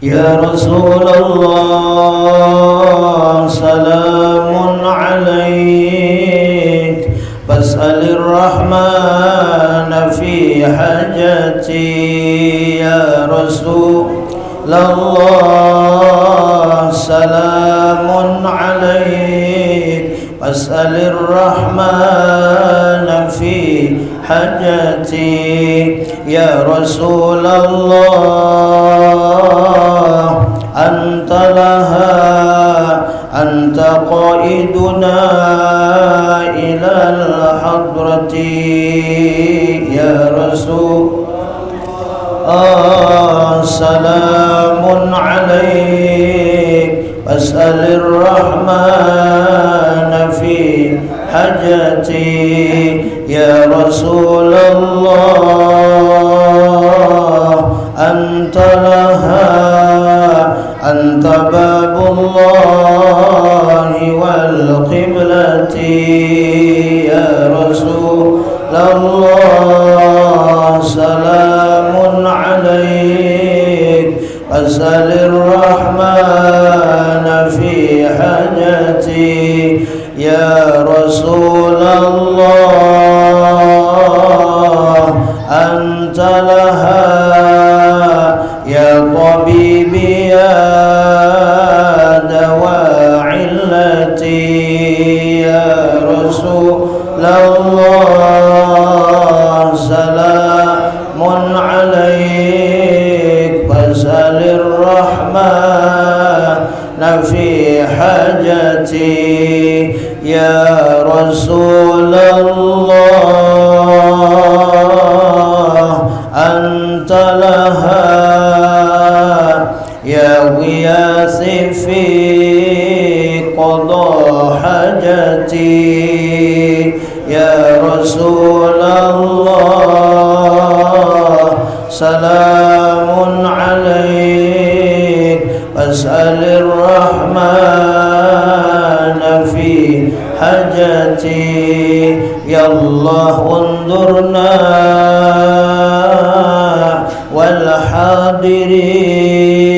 يا رسول الله سلام عليك فاسأل الرحمن في حاجتي يا رسول الله سلام عليك فاسأل الرحمن في حاجتي يا رسول الله أنت لها أنت قائدنا إلى الحضرة يا رسول سلام عليك فاسأل الرحمن في حاجتي يا رسول الله أنت لها أنت باب الله والقبلة يا رسول الله سلام عليك فاسأل الرحمن في حاجتي يا رسول الله أنت لها يا طبيبي يا دواء علتي يا رسول الله سلام عليك فاسأل الرحمن في حاجتي يا رسول الله أنت لها يا غياثي في قضاء حاجتي يا رسول الله سلام عليك فاسأل الرحمن في حاجتي يا الله انظرنا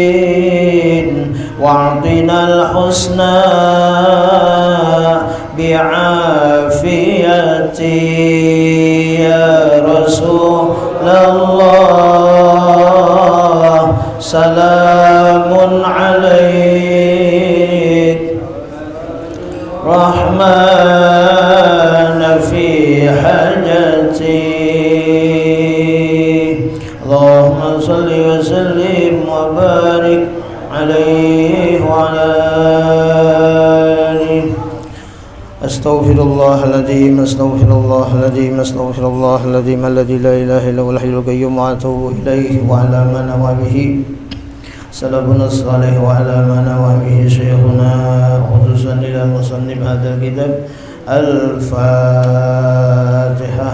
والحاضرين واعطنا الحسنى بعافيتي يا رسول الله سلام عليك رحمن في حاجتي اللهم صل وسلم وبارك عليه وعلى آله أستغفر الله العظيم أستغفر الله العظيم أستغفر الله العظيم الذي لا إله إلا هو الحي القيوم وأتوب إليه وعلى ما نوى به سلفنا الصالح وعلى ما نوى به شيخنا خصوصا إلى مصنف هذا الكتاب الفاتحة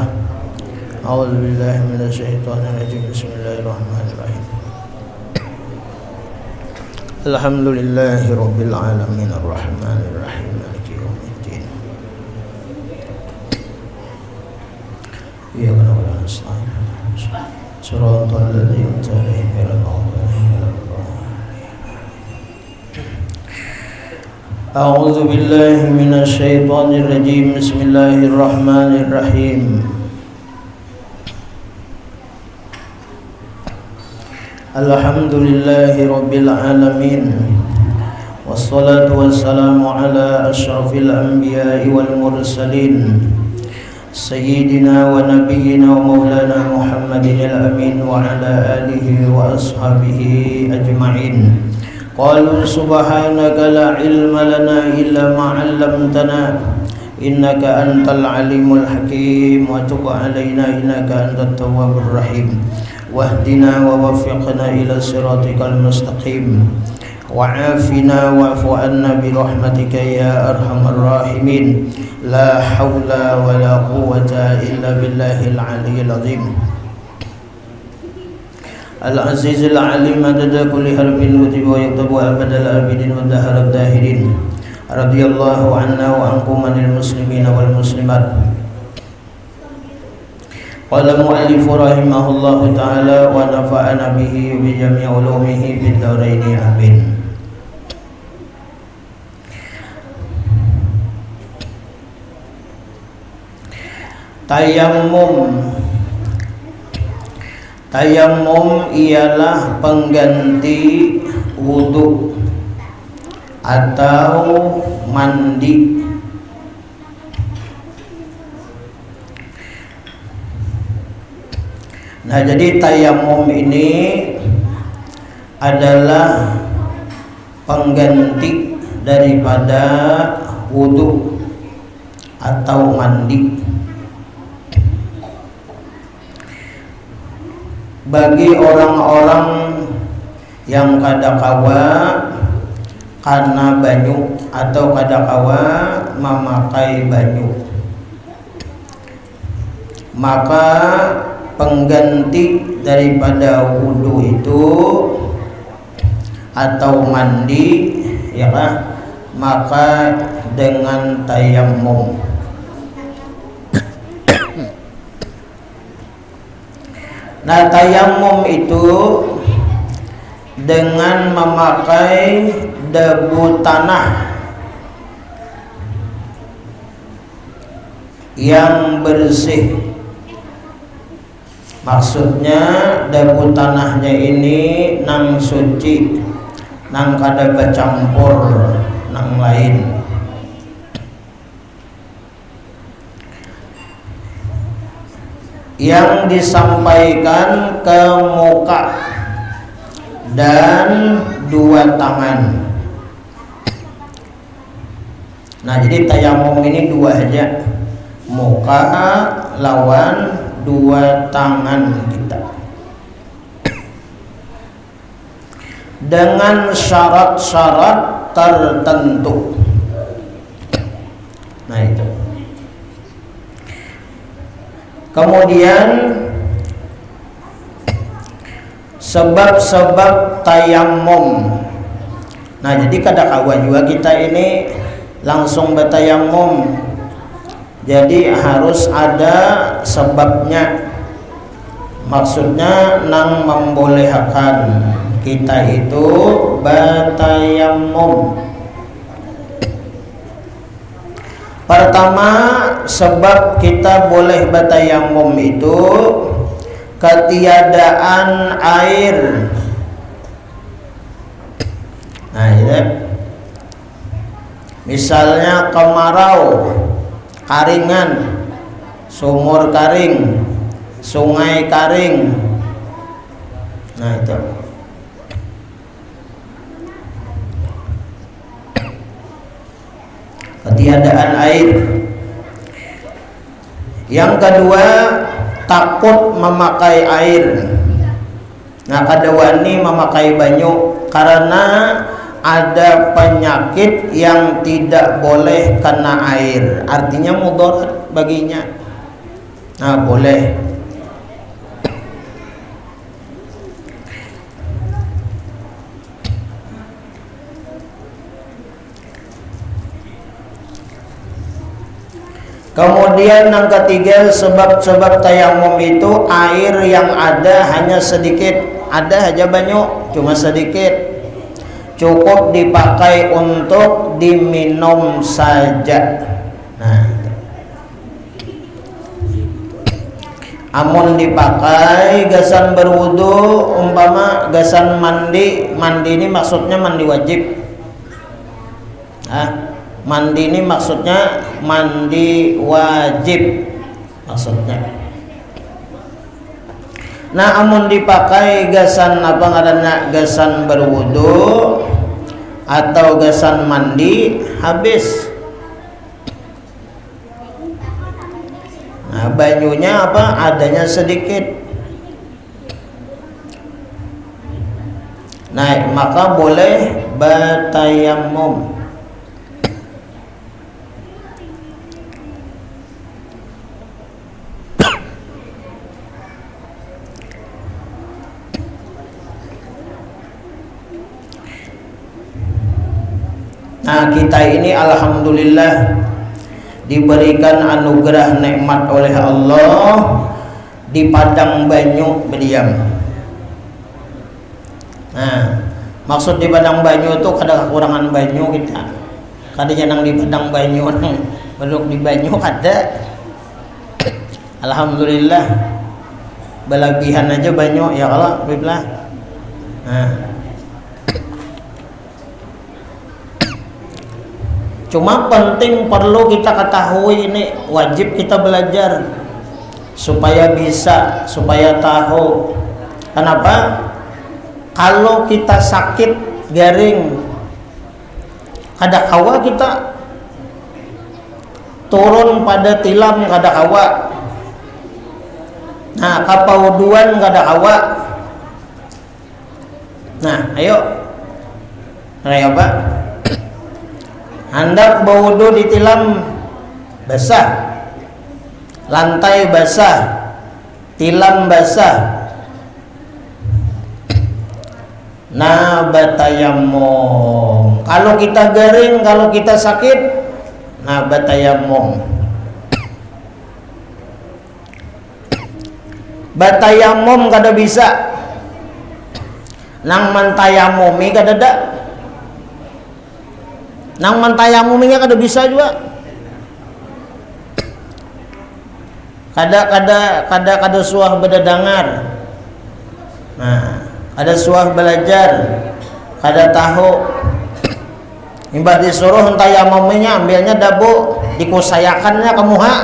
أعوذ بالله من الشيطان الرجيم بسم الله الرحمن الرحيم الحمد لله رب العالمين الرحمن الرحيم مالك يوم الدين إياك نعبد ونستعين صراط الذين أنعمت عليهم غير المغضوب عليهم ولا الضالين أعوذ بالله من الشيطان الرجيم بسم الله الرحمن الرحيم الحمد لله رب العالمين والصلاة والسلام على أشرف الأنبياء والمرسلين سيدنا ونبينا ومولانا محمد الأمين وعلى آله وأصحابه أجمعين قالوا سبحانك لا علم لنا إلا ما علمتنا إنك أنت العليم الحكيم وتب علينا إنك أنت التواب الرحيم واهدنا ووفقنا إلى صراطك المستقيم وعافنا واعف عنا برحمتك يا أرحم الراحمين لا حول ولا قوة إلا بالله العلي العظيم العزيز العليم عدد كل حرف كتب ويكتب أبد الآبدين والدهر الداهرين رضي الله عنا وعنكم عن المسلمين والمسلمات Qala mu'allif rahimahullahu ta'ala wa nafa'ana bihi bi jami' ulumihi bid dharain amin. Tayammum ialah pengganti wudu atau mandi. Nah, jadi tayammum ini adalah pengganti daripada wudu atau mandi. Bagi orang-orang yang kadakawa karena banyu atau kadakawa memakai banyu, maka pengganti daripada wudu itu atau mandi ya kan, maka dengan tayammum. Nah, tayammum itu dengan memakai debu tanah yang bersih. Maksudnya debu tanahnya ini nang suci, nang kada bercampur nang lain. Yang disampaikan ke muka dan dua tangan. Nah, jadi tayammum ini dua aja, muka lawan dua tangan kita, dengan syarat-syarat tertentu. Nah, itu. Kemudian sebab-sebab tayammum. Nah, jadi kadakawa juga kita ini langsung bertayammum. Jadi harus ada sebabnya. Maksudnya nang membolehkan kita itu bertayammum. Pertama, sebab kita boleh bertayammum itu ketiadaan air. Nah, ya. Misalnya kemarau, karingan, sumur karing, sungai karing. Nah, itu. Ketiadaan air. Yang kedua, takut memakai air. Nah, kadawani memakai banyu karena ada penyakit yang tidak boleh kena air, artinya mudarat baginya. Nah, boleh. Kemudian yang ketiga, sebab-sebab tayammum itu air yang ada hanya sedikit, ada aja banyak, cuma sedikit, cukup dipakai untuk diminum saja. Nah, amun dipakai gasan berwudu, umpama gasan mandi ini maksudnya mandi wajib. Mandi ini maksudnya mandi wajib maksudnya. Nah, amun dipakai gasan apa ngaranna, gasan berwudu atau gasan mandi, habis. Nah, banyunya apa adanya sedikit. Nah, maka boleh bertayammum. Nah, kita ini alhamdulillah diberikan anugerah nikmat oleh Allah di padang banyu berdiam. Nah, maksud di padang banyu itu kada kekurangan banyu kita. Kada nang di padang banyu nang duduk di banyu kada. Alhamdulillah balagihan aja banyu ya Allah billah. Nah. Cuma penting perlu kita ketahui ini, wajib kita belajar supaya bisa, supaya tahu. Kenapa? Kalau kita sakit garing, kada kawa kita turun pada tilam kada kawa. Nah, kapauduan kada kawa. Nah, ayo. Ayo Pak. Hendak berwudu di tilam basah. Lantai basah. Tilam basah. Nah, batayamum. Kalau kita garing, kalau kita sakit, nah batayamum. Batayamum kada bisa. Nang mantayamumi kada ada. Nang mantayamuminya kada bisa juga. Kada suah bedadangar. Nah, ada suah belajar, kada tahu. Imbah disuruh tayamuminya ambilnya dabu, dikusayakannya ke muha.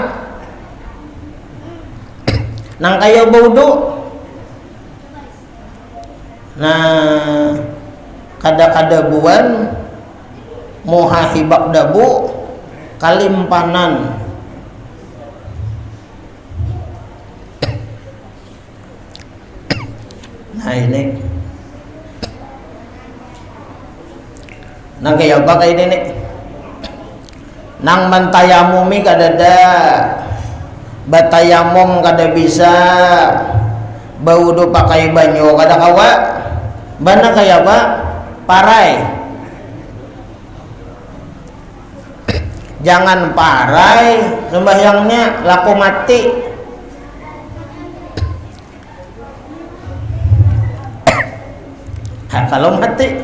Nang kaya baudu. Nah, kada buan muha hibak dabu kalimpanan. Nah ini nang kaya apa kayak ini nih nang mantayamumi kadada batayamum kada bisa baudu pakai banyu kada kawa bana kaya apa parai jangan parai sembahyangnya laku mati. Nah, kalau mati,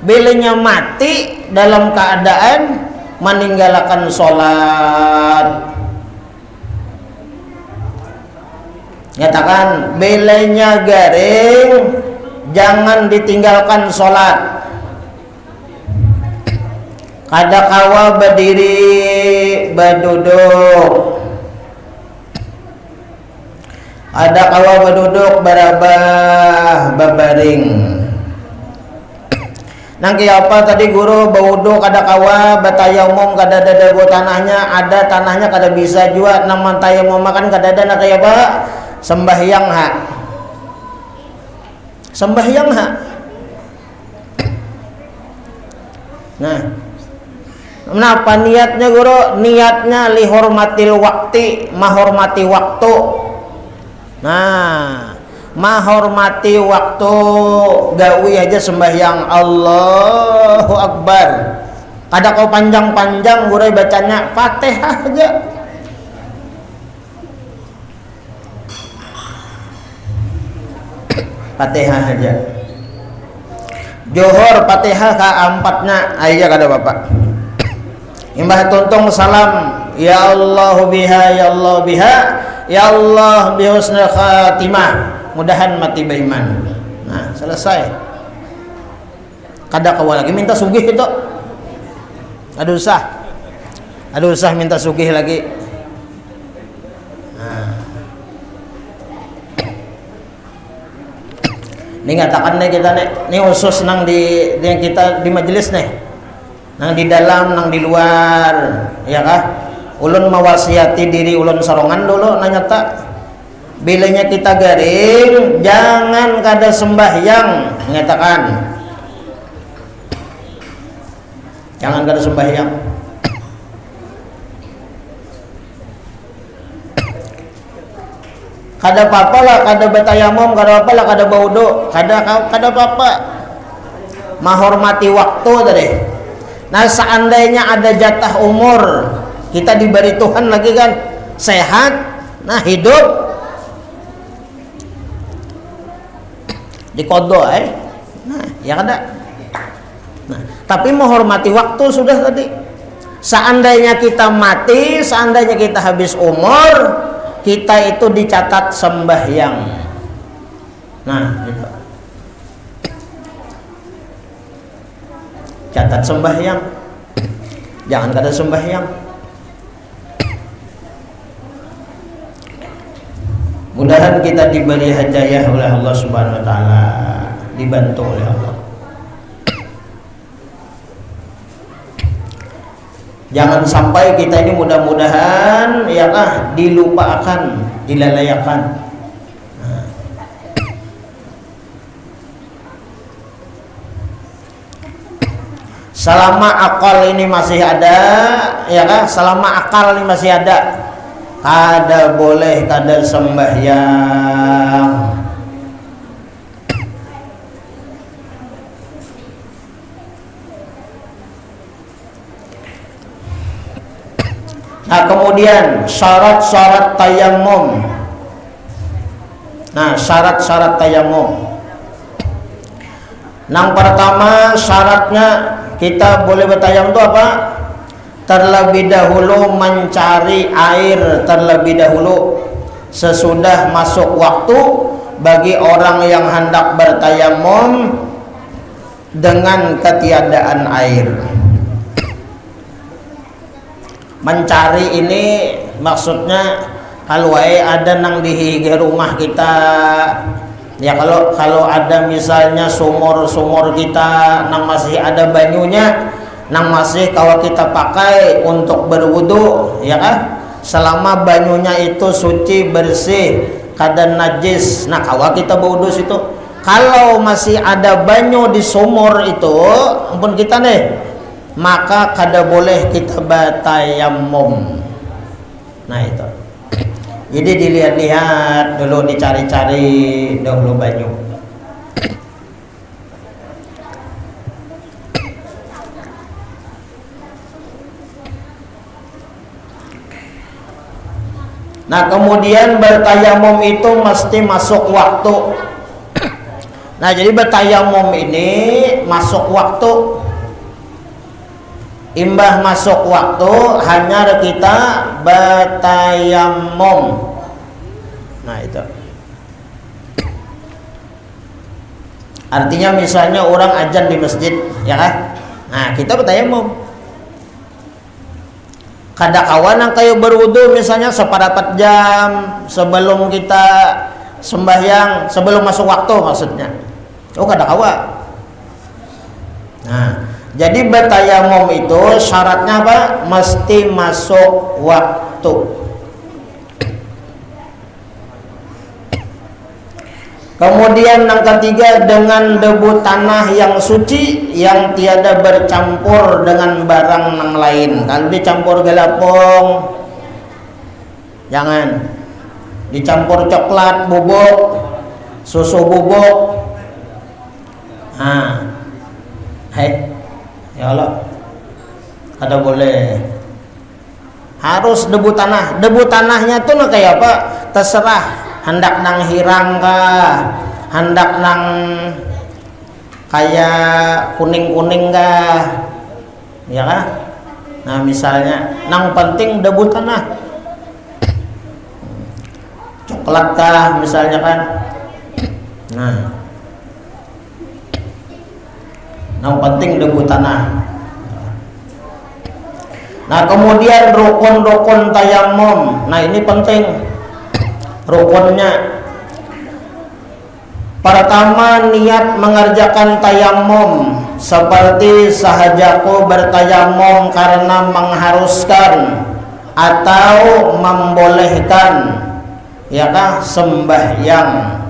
bilanya mati dalam keadaan meninggalkan sholat. Nyatakan bilanya garing, jangan ditinggalkan sholat. Kada kawa berdiri, berduduk. Ada kawa berduduk, berabah, berbaring. Nang kaya apa tadi guru baudu kada kawa batayamum kada ada tanahnya ada tanahnya kada bisa juga nang mantayamum makan kada ada nak kaya apa sembahyang ha nah kenapa niatnya guru niatnya lihormatil waktu mahormati waktu nah mahormati waktu gawi aja sembahyang Allahu Akbar kada kau panjang-panjang gurai bacanya Fatihah aja Fatihah aja Johor Fatihah keempatnya aja kada bapak imbah tuntung salam ya Allah biha ya Allah biha ya Allah bihusnul khatimah mudahan mati beriman. Nah, selesai. Kada kawa lagi minta sugih itu. Ada usah minta sugih lagi. Nah. Ini ngatakan nih kita nih, ini khusus nang di kita di majelis nih. Nang di dalam, nang di luar, ya kah? Ulun mawasiati diri ulun sorongan dulu nanya tak. Bilanya kita garing jangan kada sembahyang mengatakan jangan kada sembahyang kada apa-apa lah kada batayamum kada apa lah kada baudu kada apa-apa menghormati waktu tadi. Nah seandainya ada jatah umur kita diberi Tuhan lagi kan sehat nah hidup diqadha nah ya kada. Nah tapi menghormati waktu sudah tadi. Seandainya kita mati, seandainya kita habis umur, kita itu dicatat sembahyang. Nah gitu. Catat sembahyang, jangan kada sembahyang. Mudahan kita diberi hidayah oleh Allah Subhanahu wa taala, dibantu oleh Allah. Jangan sampai kita ini mudah-mudahan ya dilupakan, dilalayakan. Selama akal ini masih ada, ya kan? Selama akal ini masih ada, kada boleh kada sembahyang. Nah kemudian syarat-syarat tayamum. Nah syarat-syarat tayamum. Yang pertama syaratnya kita boleh bertayamum itu apa? Terlebih dahulu mencari air terlebih dahulu sesudah masuk waktu bagi orang yang hendak bertayamum dengan ketiadaan air. Mencari ini maksudnya kalau ada nang di rumah kita ya, kalau ada misalnya sumur kita nang masih ada banyunya, nang masih kalau kita pakai untuk berwudu ya kan, selama banyunya itu suci bersih kada najis, nah kalau kita berwudu situ. Kalau masih ada banyu di sumur itu ampun kita nih, maka kada boleh kita bertayamum. Nah itu jadi dilihat-lihat dulu, dicari-cari dahulu banyu. Nah kemudian bertayamum itu mesti masuk waktu. Nah jadi bertayamum ini masuk waktu. Imbah masuk waktu hanya kita bertayamum. Nah itu artinya misalnya orang azan di masjid ya kan, nah kita bertayamum. Kada kawan yang kayak berwudu misalnya seperempat jam sebelum kita sembahyang, sebelum masuk waktu maksudnya, oh kada kawan. Nah jadi bertayamum itu syaratnya apa? Mesti masuk waktu. Kemudian yang ketiga dengan debu tanah yang suci yang tiada bercampur dengan barang yang lain. Kalau dicampur gelapong jangan, dicampur coklat bubuk, susu bubuk, ya Allah, ada boleh. Harus debu tanah. Debu tanahnya tuh kayak apa? Terserah. Hendak nang hirang kah? Hendak nang kayak kuning-kuning kah? Ya kan? Nah misalnya, nang penting debu tanah. Coklat kah misalnya kan? Nah, yang penting debu tanah. Nah kemudian rukun-rukun tayamum. Nah ini penting rukunnya. Pertama niat mengerjakan tayamum, seperti sahajaku bertayamum karena mengharuskan atau membolehkan ya kan sembahyang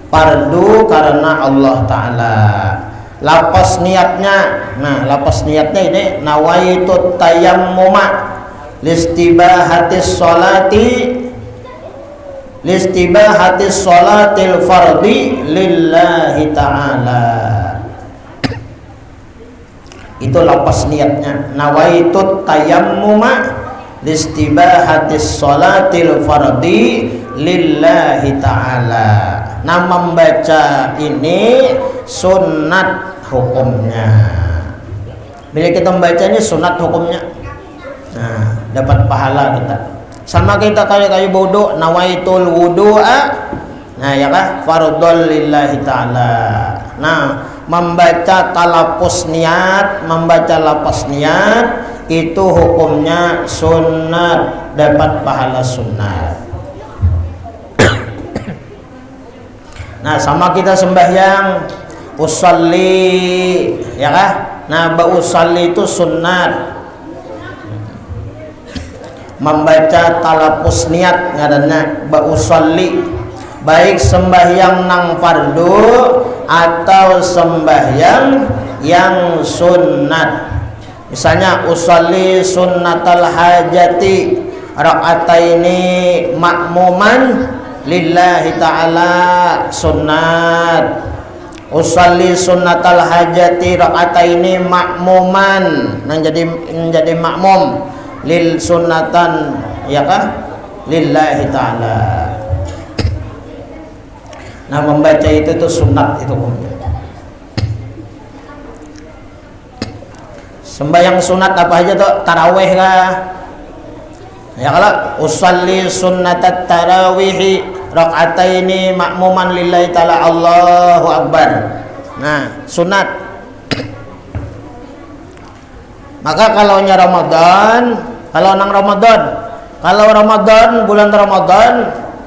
fardu karena Allah Ta'ala. Lapas niatnya, nah lapas niatnya ini nawaitu tayammuma listibahatis sholatil fardi lillahi ta'ala. Itu lapas niatnya, nawaitu tayammuma listibahatis sholatil fardi lillahi ta'ala. Nah, membaca ini sunat hukumnya. Bila kita membaca ini sunat hukumnya. Nah, dapat pahala kita. Sama kita kayak wudu, nawaitul wudu'a. Nah, ya kan? Fardhul lillahi ta'ala. Nah, membaca talapus niat, membaca lapas niat itu hukumnya sunat, dapat pahala sunat. Nah, sama kita sembahyang usolli, ya kan? Nah, usolli itu sunat. Membaca talapus niat ngaranna usolli. Baik sembahyang nang fardu atau sembahyang yang sunat. Misalnya usolli sunnatal hajati rakaataini ma'muman lillahi ta'ala sunnat. Usolli sunnatal hajati rakaataini ma'muman, nang jadi makmum lil sunnatan, ya kah? Lillahi ta'ala. Nah, membaca itu tuh sunat itu. Sembahyang sunat apa aja tuh? Tarawih kah? Ya kalau usolli sunnatat tarawih rakaataini ma'muman lillahi ta'ala Allahu akbar. Nah, sunat. Maka kalau Ramadan, bulan Ramadan,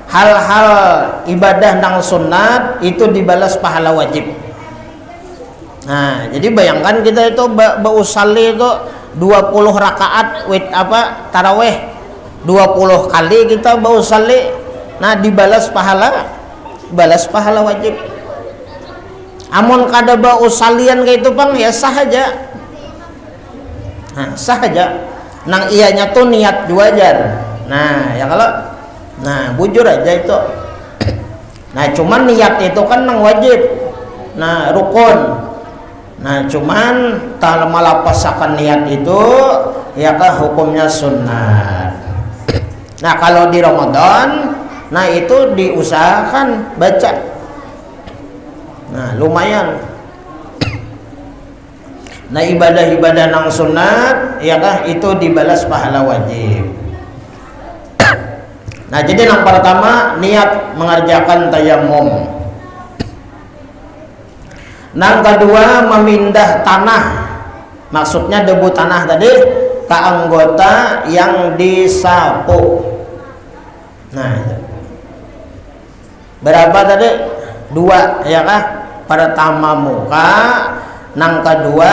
hal-hal ibadah nang sunat itu dibalas pahala wajib. Nah, jadi bayangkan kita itu bausalli itu 20 rakaat tarawih 20 kali kita bausalli, nah dibalas pahala wajib. Amun kada bausalian kayak itu Bang, ya sah aja. Nah, sah aja. Nang ianya tuh niat wajar. Nah, ya kalau bujur aja itu. Nah, cuman niat itu kan nang wajib. Nah, rukun. Nah, cuman tak malapasakan niat itu ya kah hukumnya sunnah. Nah, kalau di Ramadan, nah itu diusahakan baca. Nah, lumayan. Nah, ibadah-ibadah nang sunat ya kah itu dibalas pahala wajib. Nah, jadi yang pertama niat mengerjakan tayamum. Yang kedua memindah tanah, maksudnya debu tanah tadi ke anggota yang disapu. Nah, itu. Berapa tadi? 2 ya kah? Pertama muka, yang kedua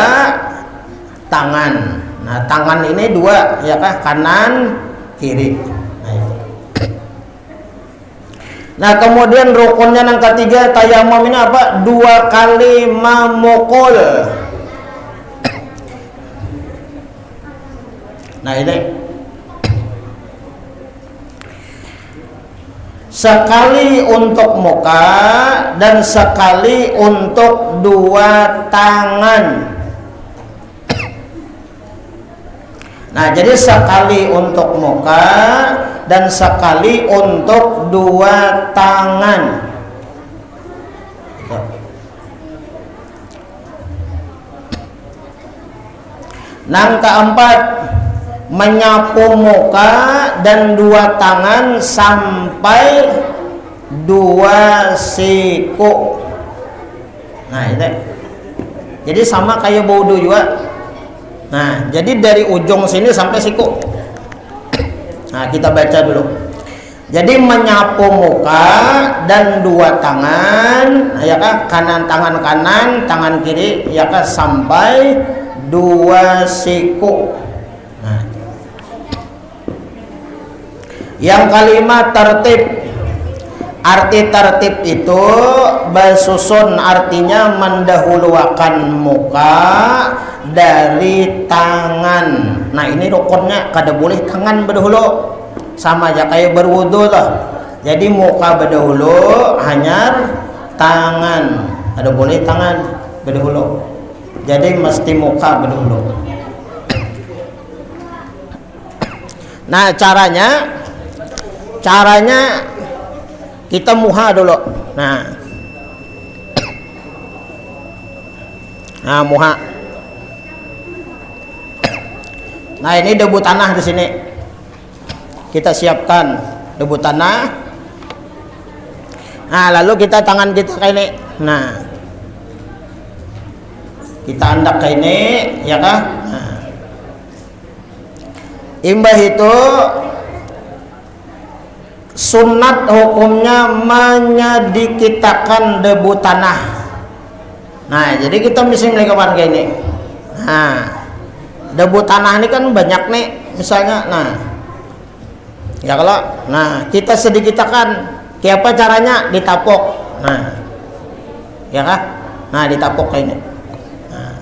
tangan. Nah, tangan ini 2 ya kah? Kanan kiri. Nah, kemudian rukunnya yang ketiga tayamum ini apa? 2 kali memukul. Nah, ini sekali untuk muka dan sekali untuk 2 tangan. Nah, jadi sekali untuk muka dan sekali untuk 2 tangan. Yang keempat menyapu muka dan 2 tangan sampai 2 siku. Nah, ini jadi sama kayak wudu juga. Nah, jadi dari ujung sini sampai siku. Nah, kita baca dulu. Jadi menyapu muka dan 2 tangan, ya kan? Tangan kanan, tangan kiri, ya kan? Sampai 2 siku. Nah. Yang kelima tertib. Arti tertib itu bersusun, artinya mendahulukan muka dari tangan. Nah, ini rukunnya kada boleh tangan berdahulu, sama aja kayak berwudu lah. Jadi muka berdahulu, hanya tangan. Kada boleh tangan berdahulu. Jadi mesti muka berdahulu. Nah, caranya Kita muha dulu. Nah, muha. Nah, ini debu tanah di sini. Kita siapkan debu tanah. Nah, lalu kita tangan kita kayak ini. Nah, kita andak kayak ini, ya kah? Nah. Imbah itu sunat hukumnya menyedikitakan debu tanah. Nah, jadi kita mesti melakukan kayak ini. Nah, debu tanah ini kan banyak nih, misalnya. Nah, ya kalau, nah kita sedikitakan. Kayak apa caranya? Ditapuk. Nah, ya kah? Nah, ditapuk kayak ini. Nah,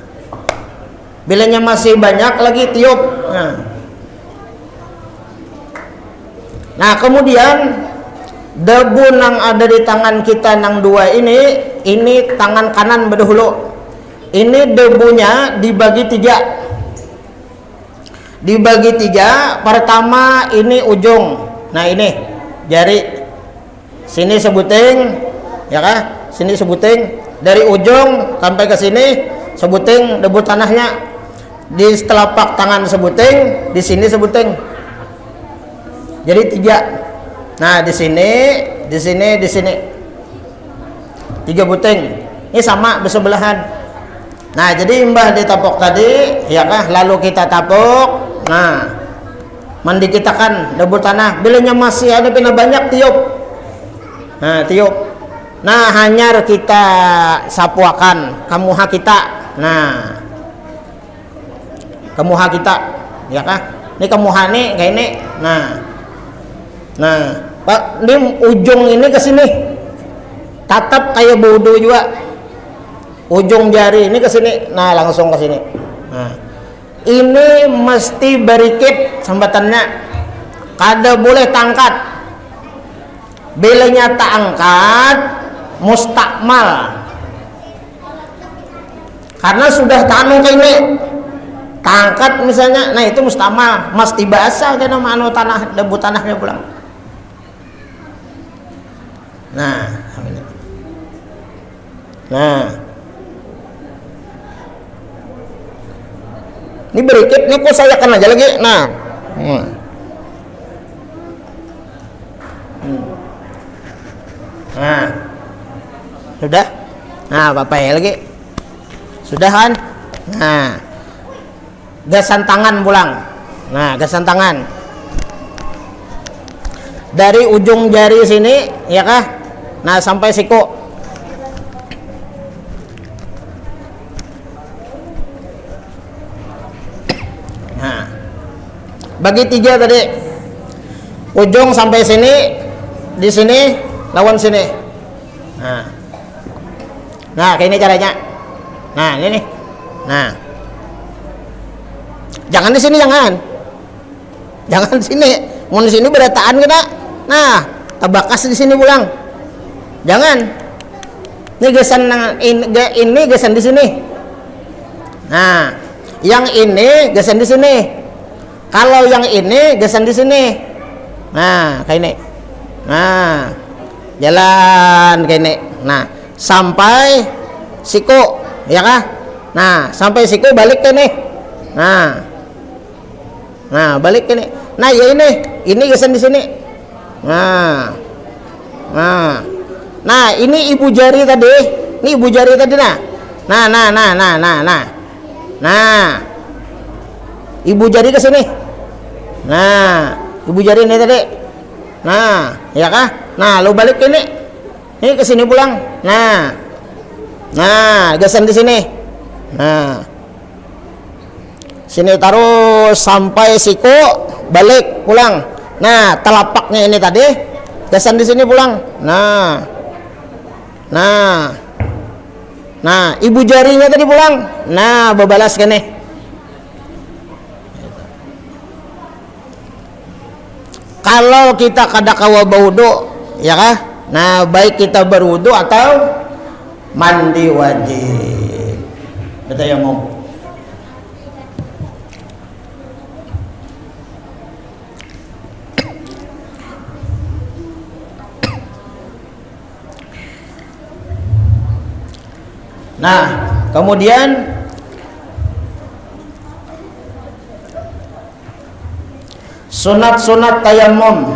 bilanya masih banyak lagi tiup. Nah, kemudian debu yang ada di tangan kita yang dua ini tangan kanan berdahulu. Ini debunya dibagi tiga. Dibagi tiga. Pertama ini ujung. Nah, ini jari. Sini sebuting, ya kah? Sini sebuting. Dari ujung sampai ke sini sebuting debu tanahnya. Di telapak tangan sebuting, di sini sebuting. Jadi tiga. Nah, di sini, di sini, di sini. 3 buting. Ini sama bersebelahan. Nah, jadi imbah ditapuk tadi, ya kah? Lalu kita tapuk. Nah, mendikitakan debu tanah. Bilanya masih ada pina banyak tiup. Nah, tiup. Nah, hanyar kita sapuakan kamuha kita. Nah, kamuha kita, ya kah? Ini kamuha nih kayak ini. Nah, Pak, ini ujung ini ke sini. Tatap kayak bodoh juga. Ujung jari ini ke sini. Nah, langsung ke sini. Nah, ini mesti berikit sambatannya. Kada boleh tangkat. Bilanya tak angkat, mustakmal. Karena sudah tanu kayak ini. Tangkat misalnya, nah itu mustakmal. Mesti basah kan nama anu tanah, debu tanahnya pulang. Nah, ini berikit, ini kok saya akan aja lagi. Nah, nah, sudah. Nah, bapak ya lagi. Sudah kan? Nah, gasan tangan pulang. Nah, gasan tangan. Dari ujung jari sini, ya kah? Nah, sampai siku. Nah, bagi 3 tadi. Ujung sampai sini, di sini lawan sini. Nah, kayak ini caranya. Nah, ini nih. Nah, jangan di sini, jangan di sini. Mau di sini berataan kena. Nah, tabakas di sini pulang. Jangan. Ini gesan ini gesan di sini. Nah, yang ini gesan di sini. Kalau yang ini gesan di sini. Nah, kayak ini. Nah, jalan kayak ini. Nah, sampai siku, ya kah? Nah, sampai siku balik ke ini. Nah, balik ke ini. Nah, ya ini gesan di sini. Nah, ini ibu jari tadi. Ini ibu jari tadi nah. Nah, ibu jari ke sini. Nah, ibu jari ini tadi. Nah, ya kah? Nah, lu balik ke ini. Ini ke sini pulang. Nah, gesan di sini. Nah, sini taruh sampai siku, balik pulang. Nah, telapaknya ini tadi, gesan di sini pulang. Nah, ibu jarinya tadi pulang. Nah, bebalas ke nih. Kalau kita kada kawa baudo, ya kah? Nah, baik kita berwudu atau mandi wajib. Betul ya, Mom? Nah, kemudian sunat-sunat tayamum.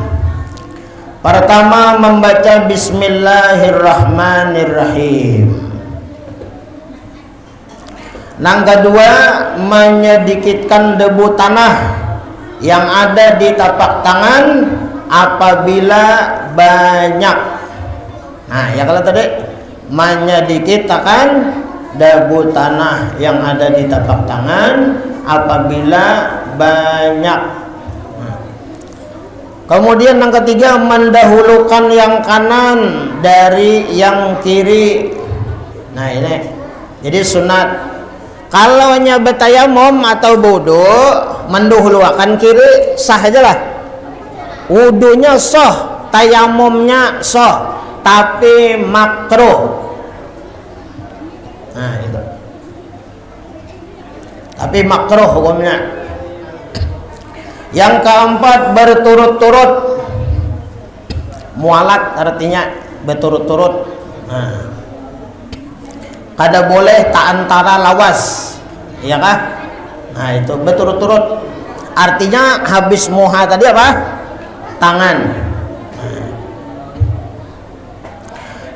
Pertama, membaca bismillahirrahmanirrahim. Yang kedua, menyedikitkan debu tanah yang ada di tapak tangan apabila banyak. Nah, ya kalau tadi menyedikitkan debu tanah yang ada di tapak tangan apabila banyak. Kemudian yang ketiga, mendahulukan yang kanan dari yang kiri. Nah ini, jadi sunat. Kalau hanya bertayamum atau wudu, mendahulukan kiri sah aja lah. Wudunya sah, tayamumnya sah, tapi makruh. Nah itu. Tapi makruh hukumnya. Yang keempat, berturut-turut. Mualat artinya berturut-turut. Nah, kada boleh tak antara lawas, ya kah? Nah itu berturut-turut. Artinya habis muha tadi apa? Tangan. Nah.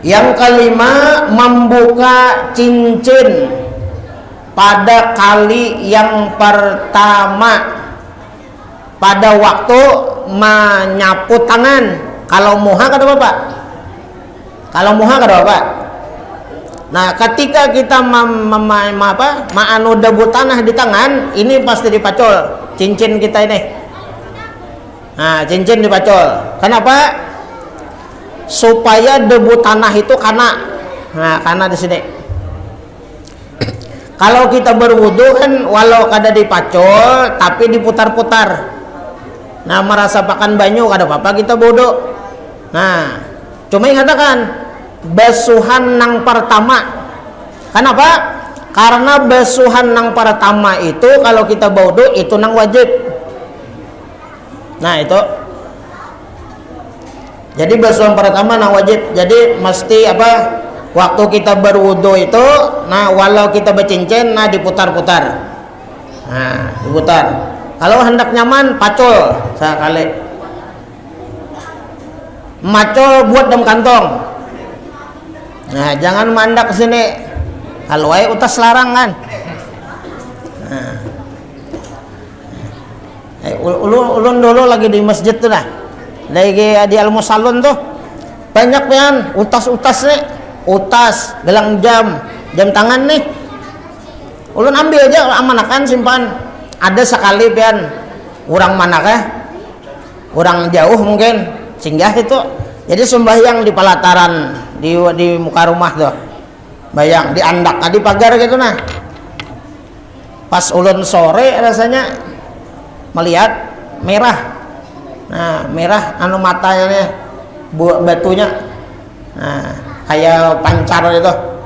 Yang kelima, membuka cincin pada kali yang pertama pada waktu menyapu tangan. Kalau muha kada apa? Kalau muha kada apa? Nah, ketika kita ma'anu debu tanah di tangan, ini pasti dipacul cincin kita ini. Nah, cincin dipacul. Kenapa? Supaya debu tanah itu kena. Nah, kena di sini. Kalau kita berwudu kan walau kada dipacul tapi diputar-putar. Nah, merasa pakan banyu kada apa-apa kita wudu. Nah, cuma katakan basuhan nang pertama. Kenapa? Karena basuhan nang pertama itu kalau kita wudu itu nang wajib. Nah, itu. Jadi basuhan pertama nang wajib. Jadi mesti apa? Waktu kita berwudu itu, nah walau kita bercincin, nah diputar-putar. Nah, diputar. Kalau hendak nyaman, pacul sekali. Macul buat dalam kantong. Nah, jangan mandak ke sini. Kalau ay utas larang kan. Nah. Ulun dulu lagi di masjid tuh dah. Lagi di Al-Musallun tuh. Banyak pian utas-utas nih. Utas, gelang jam tangan nih. Ulun ambil aja amanakan simpan. Ada sekali pian orang manakah? Orang jauh mungkin singgah itu. Jadi sembahyang di pelataran di muka rumah tuh. Bayang di andak di pagar gitu nah. Pas ulun sore rasanya melihat merah. Nah, merah anu matanya batunya. Nah, kayak pancar itu.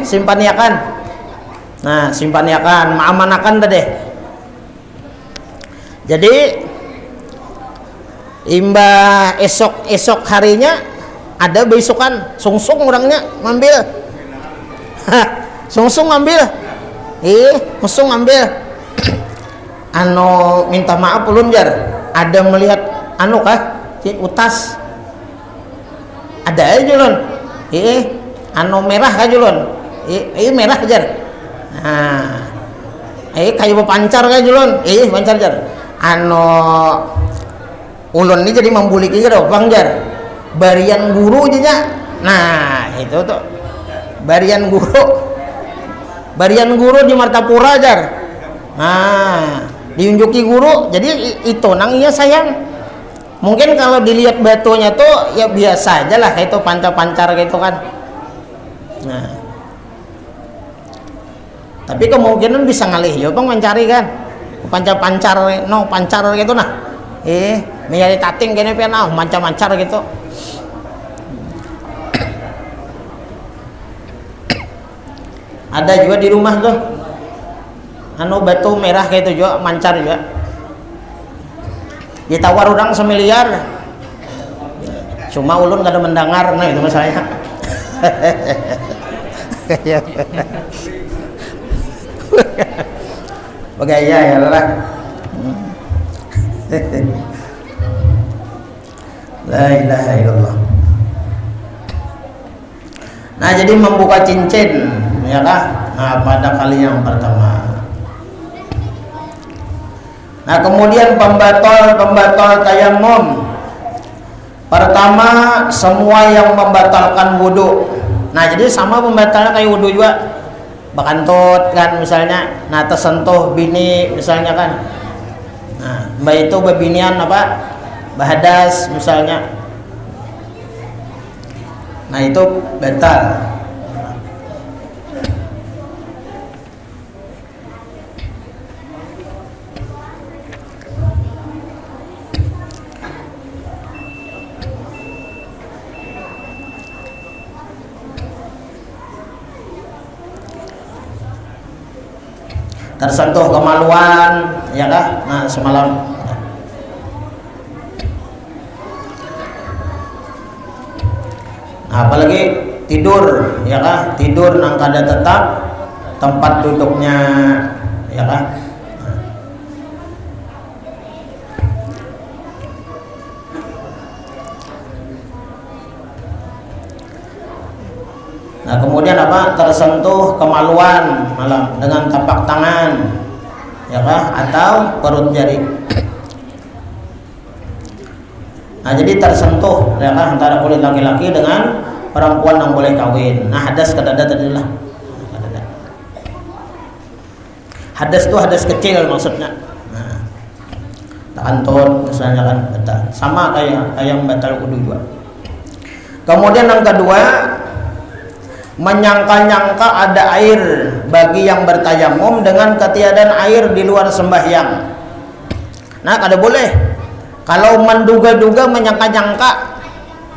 Simpaniakan. Nah, simpaniakan, maamanakan tadi. Jadi imbah esok harinya ada besokan sungsung orangnya ngambil. Sungsung ngambil. Sungsung ngambil. Anu minta maaf ulun jar. Ada melihat anu kah? Utas. Ada aja ulun. Anu merah aja ulun. Merah jar. Nah. Kayak pancar aja ulun. Pancar jar. Anu ulun ini jadi membulik aja bang jar. Barian guru aja. Nah, itu tuh. Barian guru di Martapura jar. Nah, diunjuki guru. Jadi itu nang iya sayang. Mungkin kalau dilihat batunya tuh ya biasa aja lah, kayak itu pancar-pancar gitu kan. Nah, tapi kemungkinan bisa ngalih ya bang mencari kan pancar-pancar pancar gitu nah. Mencari tating gini pian mancar-mancar gitu. Ada juga di rumah tuh anu batu merah kayak itu juga mancar juga. Ditawar orang 1 miliar. Cuma ulun kada mendengar, nah itu masalahnya. Bagaya ya lah. La ilaha illallah. Nah, jadi membuka cincin, ya kah? Nah, pada kali yang pertama. Nah, kemudian pembatal tayamum. Pertama, semua yang membatalkan wudu. Nah, jadi sama pembatalnya kayak wudu juga. Bakantut kan misalnya, nah tersentuh bini misalnya kan. Nah, mbak itu bebinian apa? Bahadas misalnya. Nah, itu batal. Tersentuh kemaluan, ya kah? Nah, semalam. Nah, apalagi tidur, ya kah? Tidur nang kada tetap tempat duduknya, ya kah? Nah, kemudian apa? Tersentuh kemaluan malam dengan tapak tangan, ya kah? Atau perut jari. Nah, jadi tersentuh, ya kah? Antara kulit laki-laki dengan perempuan yang boleh kawin. Nah, hadas kadada tadilah. Hadas itu hadas kecil maksudnya. Nah, takantut misalnya kan batal. Sama kayak batal wudu juga. Kemudian yang kedua, menyangka-nyangka ada air bagi yang bertayamum dengan ketiadaan air di luar sembahyang. Nah, kada boleh. Kalau menduga-duga, menyangka-nyangka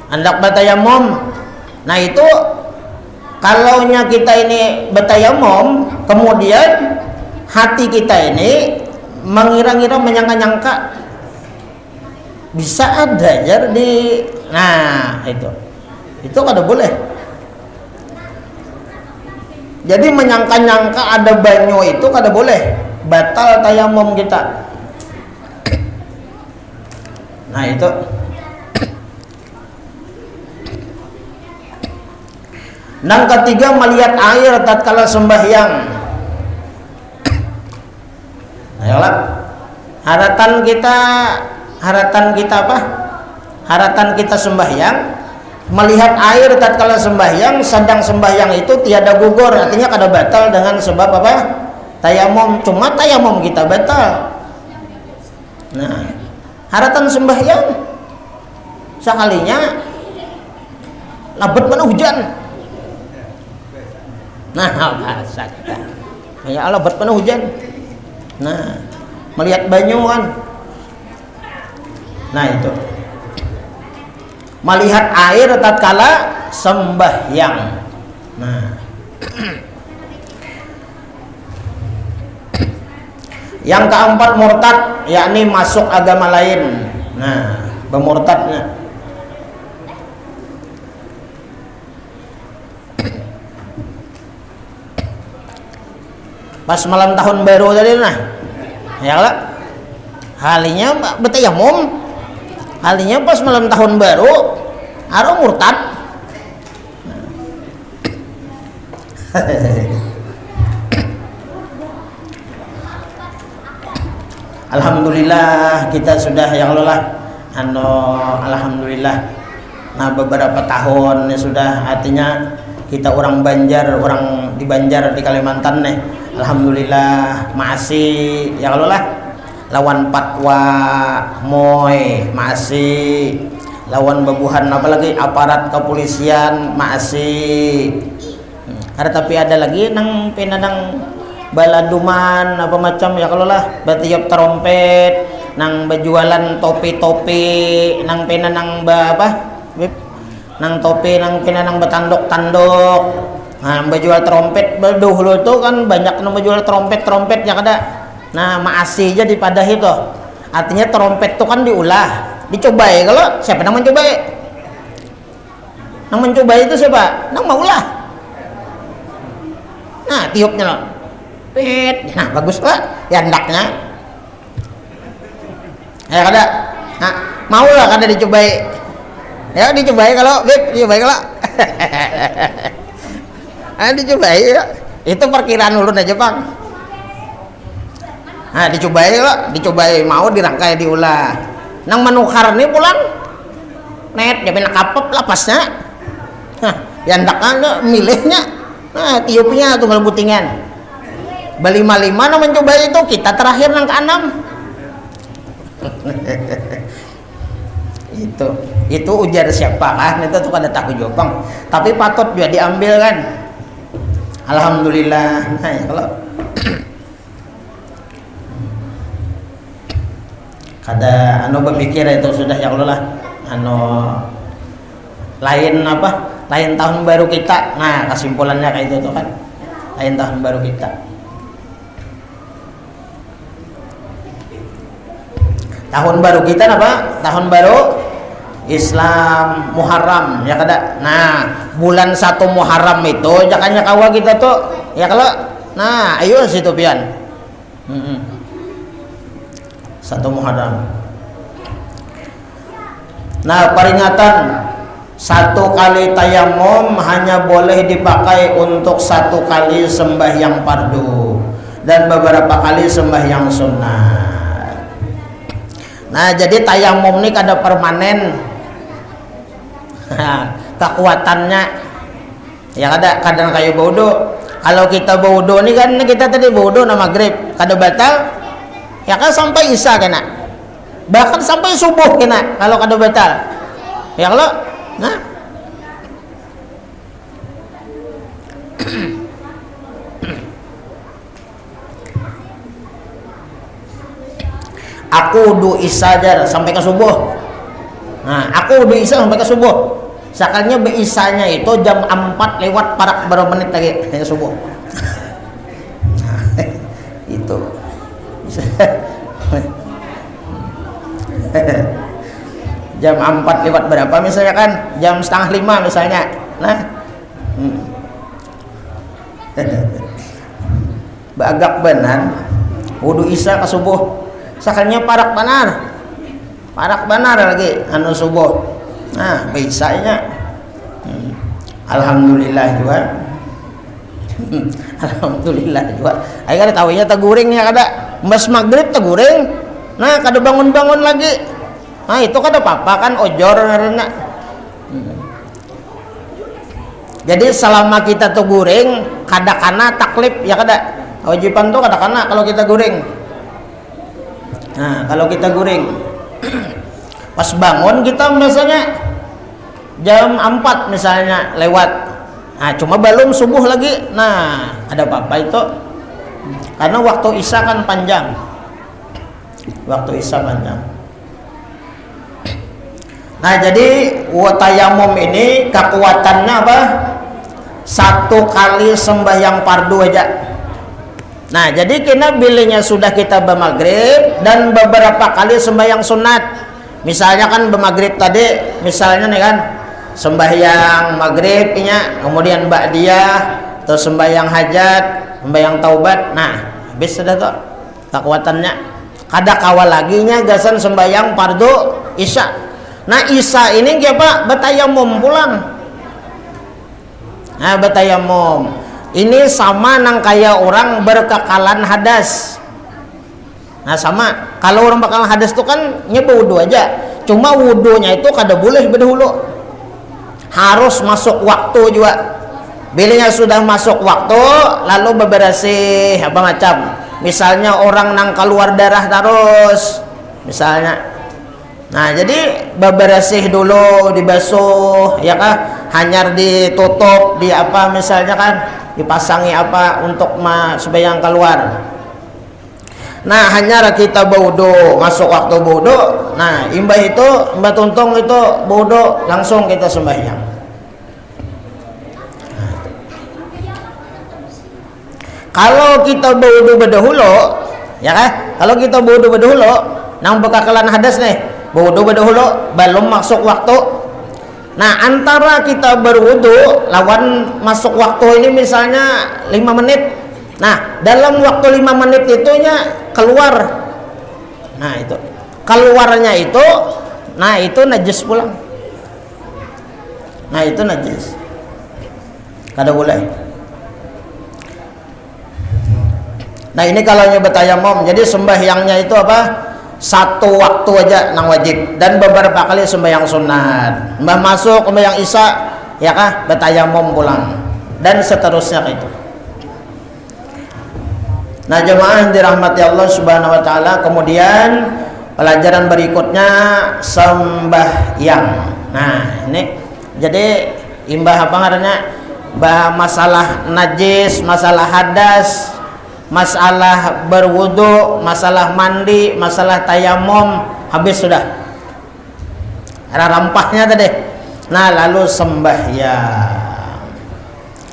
hendak bertayamum. Nah, itu kalaunya kita ini bertayamum, kemudian hati kita ini mengira-ngira, menyangka-nyangka bisa ada air di, nah itu kada boleh. Jadi menyangka-nyangka ada banyu itu kada boleh, batal tayamum kita. Nah, itu. Yang ketiga, melihat air tatkala sembahyang. Ayolah, haratan kita apa? Haratan kita sembahyang, melihat air tatkala sembahyang, sedang sembahyang itu tiada gugur, artinya kada batal dengan sebab apa? Tayamum. Cuma tayamum kita batal. Nah, haratan sembahyang sekalinya labet mana hujan. Nah, bahasa kita. Ya Allah, labet mana hujan. Nah, melihat banyu kan. Nah, itu. Melihat air tatkala sembahyang. Nah, yang keempat, murtad, yakni masuk agama lain. Nah, bermurtadnya. Pas malam tahun baru tadi, nah, ya lah, halinya bertayamum. Halinya pas malam tahun baru, aro murtad. Alhamdulillah kita sudah, ya Allah, alhamdulillah. Nah, beberapa tahun ya sudah, artinya kita orang Banjar, orang di Banjar di Kalimantan nih. Alhamdulillah masih, ya Allah, lawan patwa moy masih, lawan bebuhan apalagi aparat kepolisian masih. Ada tapi ada lagi nang penadang baladuman apa macam, ya kalau lah batiup trompet, nang berjualan topi-topi, nang penanang apa nang topi, nang penanang betanduk-tanduk. Nah, berjual trompet dulu itu kan banyak nang berjual trompet yang ada. Nah, masih jadi pada itu. Artinya trompet itu kan diulah, dicobai. Kalau siapa yang mencobai? Nang mencoba itu siapa? Nang maulah. Nah, tiupnya loh. Pit. Nah, bagus lah. Ya hendaknya. Ya kada. Nah, maulah kada dicobai. Ya dicobai kalau, Bib, dicobai kalau. Ah, dicobai ya. Itu perkiraan ulun aja, Bang. Nah, dicobai lah, dicobai mau dirangkai diulah. Nang manukar nih pulang. Net, jadi nak kapep lapasnya. Nah, ya hendaknya milihnya. Nah, tiupnya tunggal butingan. Balima-lima nang mencoba itu kita terakhir nang ke-6. itu ujar siapa kan? Itu tuh kada tahu jawab. Tapi patut juga diambil kan. Alhamdulillah. Nah, ya, kalau kada berpikir itu sudah ya Allah lah. Lain apa? Lain tahun baru kita. Nah, kesimpulannya kayak itu tuh kan. Lain tahun baru kita. Tahun baru kita apa? Tahun baru Islam Muharram ya kada. Nah, bulan 1 Muharram itu jakanya kawa kita tuh ya kalau nah ayo situ pian. 1 Muharram. Nah, peringatan 1 kali tayamum hanya boleh dipakai untuk 1 kali sembahyang fardu dan beberapa kali sembahyang sunnah. Nah, jadi tayamum ini kada permanen. Kekuatannya ya kadang kayak bodoh. Kalau kita bodoh nih kan kita tadi bodoh na maghrib kada batal ya kan sampai isya kena, bahkan sampai subuh kena kalau kada batal ya kalau nah aku wudu isya aja sampai ke subuh. Nah, aku wudu isya sampai ke subuh. Sakalnya beisanya itu jam 4 lewat parak berapa menit lagi ya subuh. Nah, itu jam 4 lewat berapa misalnya kan, jam 4:30 misalnya. Nah, bagak benar wudu isya ke subuh. Sakalnya parak banar lagi anu subuh. Nah, biasanya alhamdulillah juga. Alhamdulillah juga. Ai kada tahunya teguring ya kada. Mas maghrib teguring. Nah, kada bangun-bangun lagi. Nah, itu kada apa-apa kan ojor ngaranna. Jadi selama kita teguring kada kana taklif ya kada. Kewajiban tuh kada kana kalau kita guring. Nah, kalau kita guring pas bangun kita misalnya jam 4 misalnya lewat, nah cuma belum subuh lagi, nah ada apa-apa itu karena waktu isya kan panjang, waktu isya panjang. Nah, jadi tayamum ini kekuatannya apa? 1 kali sembahyang fardu aja. Nah, jadi kena bilingnya sudah kita bermaghrib dan beberapa kali sembahyang sunat. Misalnya kan bermaghrib tadi, misalnya nih kan sembahyang maghribnya, kemudian ba'diyah, terus sembahyang hajat, sembahyang taubat. Nah, habis sudah tuh kekuatannya. Kada kawal lagi nya gasan sembahyang fardu isya. Nah, isya ini apa? Betayamum pulang. Nah, betayamum. Ini sama nang kayak orang berkekalan hadas. Nah, sama. Kalau orang bakalan hadas itu kan nyoba wudu aja. Cuma wudunya itu kada boleh berdahulu. Harus masuk waktu juga. Bilanya sudah masuk waktu, lalu bebersih apa macam. Misalnya orang nang keluar darah terus. Misalnya. Nah, jadi bebersih dulu, dibasuh, ya kah? Hanyar ditutup, di apa misalnya kan? Dipasangi apa untuk supaya yang keluar. Nah, hanya kita wudu, masuk waktu wudu. Nah, imbah itu, imbah tuntung itu wudu, langsung kita sembahyang. Kalau kita wudu berdahulu, ya kan? Kalau kita wudu berdahulu, nang bekakalan hadas nih, wudu berdahulu, belum masuk waktu. Nah, antara kita berwudu lawan masuk waktu ini misalnya 5 menit. Nah, dalam waktu 5 menit itunya keluar. Nah, itu. Keluarnya itu, nah itu najis pulang. Nah, itu najis. Kada boleh. Nah, ini kalau nyebut tayamum. Jadi sembahyangnya itu apa? Satu waktu aja nang wajib dan beberapa kali sembahyang sunat. Mbah masuk sembahyang isya ya kah bertayamum pulang dan seterusnya itu. Nah, jemaah yang dirahmati Allah Subhanahu wa taala, kemudian pelajaran berikutnya sembahyang. Nah, ini jadi imbah apa ngarannya? Masalah najis, masalah hadas, masalah berwudu, masalah mandi, masalah tayamum, habis sudah. Ada rampahnya tadi. Nah, lalu sembahyang.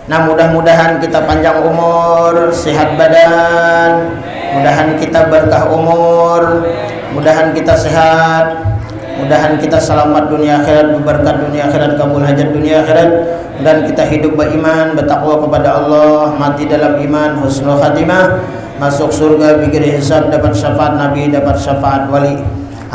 Nah, mudah-mudahan kita panjang umur, sehat badan, mudahan kita berkah umur, mudahan kita sehat, mudahan kita selamat dunia akhirat, berkat dunia akhirat, kabul hajat dunia akhirat, dan kita hidup beriman, bertakwa kepada Allah, mati dalam iman, husnul khatimah, masuk surga bigiri hisab, dapat syafaat Nabi, dapat syafaat wali.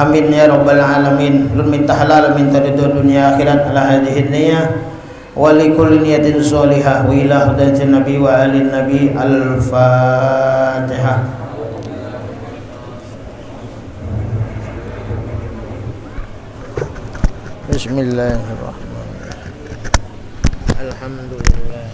Amin ya rabbal alamin. Lun minta halal, minta ridho dunia akhirat ala hadhihi niyah wa li kulli niyatin sholihah wa ila hudatin nabi wa alin nabi. Al-Fatihah. Bismillahirrahmanirrahim. Alhamdulillah.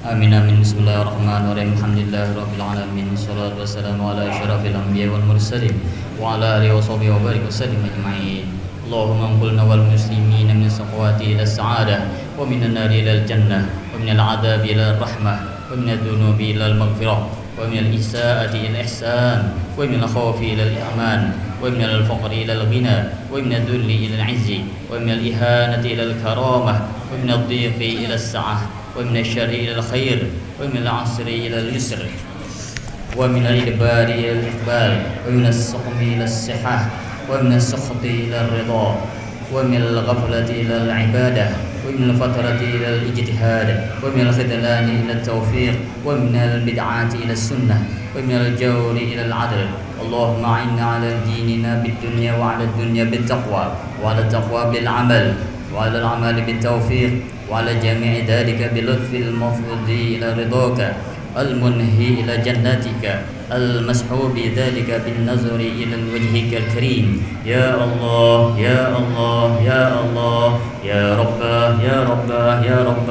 Amin amin. Bismillahirrahmanirrahim. Alhamdulillahirabbil alamin. Wassalatu wassalamu ala asyrafil anbiya'i wal mursalin wa ala alihi washabihi wa barik wasallim ajma'in. Allahumma qulna wal muslimina min as-saqawati ila as-sa'adah wa minan nari ila al-jannah wa minal 'adzabi ila ar-rahmah wa minadh dhunubi ila al-maghfirah wa minal isaa'ati ila al-ihsan wa minal khawfi ila al-aman wa minal faqri ila al-ghina wa minadh dhulli ila al-'izzi wa minal ihanati ila al-karamah wa minadh dhiqi ila as-sa'ah wa minasy syarri ila al-khair wa minal 'usri ila al-yusr wa minal idbari ila al-iqbal wa minas suqmi ila as-sihah wa minas sukhti ila ar-ridha wa minal ghaflati ila al-ibadah wa minal fatrati ila al-ijtihad wa minal khidlani ila at-tawfiq wa minal bid'ati ila as-sunnah wa minal jawri ila al-'adl. Allahumma a'inna 'ala dinina bid-dunya wa 'ala ad-dunya bit-taqwa wa 'ala at-taqwa bil-'amal wa 'ala al-'amali bit-tawfiq wa 'ala jami'i dhalika bi-lutfil mafdhi ila ridhaka al-munhi ila jannatika المسحوب ذلك بالنظر إلى وجهك الكريم. يا الله يا الله يا الله يا رب يا رب يا رب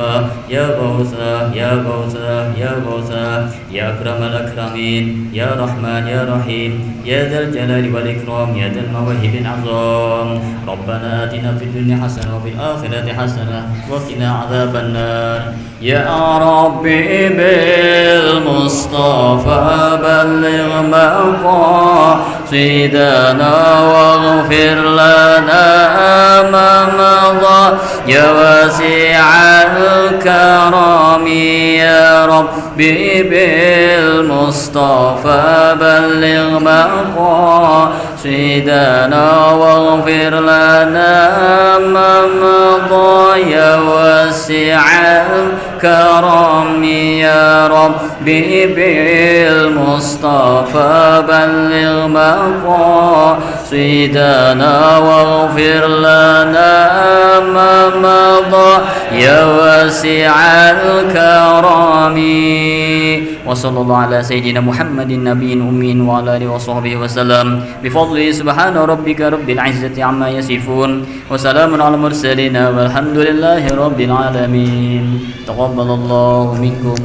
يا غوث يا غوث يا غوث يا أكرم الأكرمين يا رحمن يا رحيم يا ذا الجلال والإكرام يا ذا المواهب العظام. ربنا آتنا في الدنيا حسنة وفي الآخرة حسنة وقنا عذاب النار. يا ربي بالمصطفى بلغ مقاصدنا واغفر لنا ما مضى يا واسع الكرم. يا ربي بالمصطفى بلغ مقاصدنا واغفر لنا ما مضى يا واسع الكرم. يا ربي بالمصطفى بلغ مقاصدنا واغفر لنا ما مضى يا واسع الكرم. وصلى الله على سيدنا محمد النبي الأمين وعلى آله وصحبه وسلم بفضله سبحان ربك رب العزة عما يصفون وسلام على المرسلين والحمد لله رب العالمين. تقبل الله منكم.